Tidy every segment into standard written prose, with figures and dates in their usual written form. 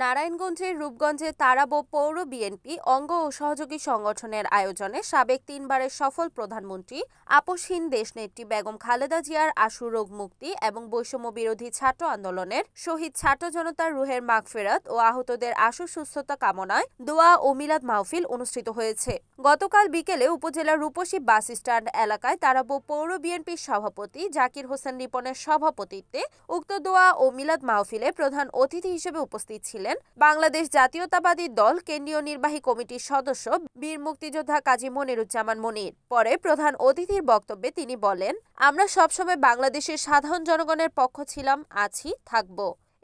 নারায়ণগঞ্জের রূপগঞ্জে তারাবো পৌর বিএনপি অঙ্গ ও সহযোগী সংগঠনের আয়োজনে সাবেক তিনবারের সফল প্রধানমন্ত্রী আপসহীন দেশনেত্রী বেগম খালেদা জিয়ার আশু রোগ মুক্তি এবং বৈষম্য বিরোধী ছাত্র আন্দোলনের শহীদ ছাত্র জনতার রুহের মাগফিরাত ও আহতদের আশু সুস্থতা কামনায় দোয়া ও মিলাদ মাহফিল অনুষ্ঠিত হয়েছে। গতকাল বিকেলে উপজেলার রূপসী বাস স্ট্যান্ড এলাকায় তারাবো পৌর বিএনপির সভাপতি জাকির হোসেন রিপনের সভাপতিত্বে উক্ত দোয়া ও মিলাদ মাহফিলে প্রধান অতিথি হিসেবে উপস্থিত ছিলেন বাংলাদেশ জাতীয়তাবাদী দল কেন্দ্রীয় নির্বাহী কমিটির সদস্য বীর মুক্তিযোদ্ধা কাজী মনিরুজ্জামান মনির। পরে প্রধান অতিথির বক্তব্যে তিনি বলেন, আমরা সবসময় বাংলাদেশের সাধারণ জনগণের পক্ষ ছিলাম, আছি, থাকব।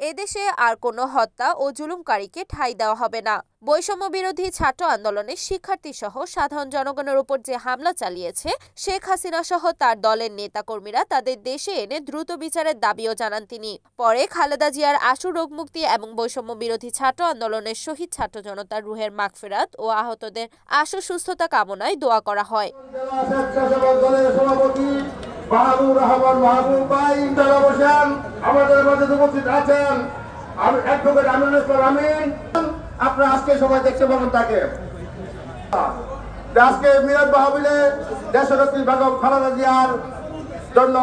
এদেশে আর কোনো হত্যা ও জুলুমকারীকে ঠাঁই দেওয়া হবে না। বৈষম্য বিরোধী ছাত্র আন্দোলনের শিক্ষার্থী সহ সাধারণ জনগণের উপর যে হামলা চালিয়েছে শেখ হাসিনা সহ তার দলের নেতাকর্মীরা তাদের দেশে এনে দ্রুত বিচারের দাবিও জানান তিনি। পরে খালেদা জিয়ার আশু রোগ মুক্তি এবং বৈষম্য বিরোধী ছাত্র আন্দোলনের শহীদ ছাত্র জনতার রুহের মাগফিরাত ও আহতদের আশু সুস্থতা কামনায় দোয়া করা হয়। বাহাদুর রহমান মাহবুব ভাই যারা বসেন আমাদের মাঝে উপস্থিত আছেন, আমি অ্যাডভোকেট আমিনুল ইসলাম আমিন, আপনারা আজকে সবাই দেখতে পাবেন তাকে। আজকে মিলাদ মাহফিলে দেশনেত্রী বেগম খালেদা জিয়ার জন্য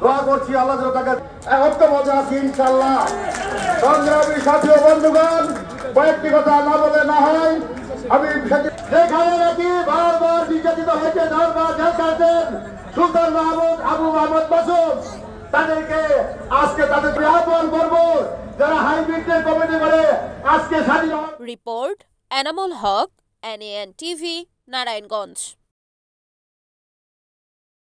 দোয়া করছি, আল্লাহ যেন তাকে একত্র মজা আছি ইনশাআল্লাহ। সংগ্রামী সাথী ও বন্ধুগণ, কয়েকটি কথা না বলে না হয়, আমি যেখানে নাকি বারবার নির্যাতিত হয়েছে ধর্মা জেল খাটেন সুলতান মাহমুদ আবু মোহাম্মদ মাসুদ, তাদেরকে আজকে তাদের আহ্বান করব যারা হাইব্রিডের কমিটি করে আজকে স্বাধীন। Report Enamul Haque, NAN TV, Narayanganj.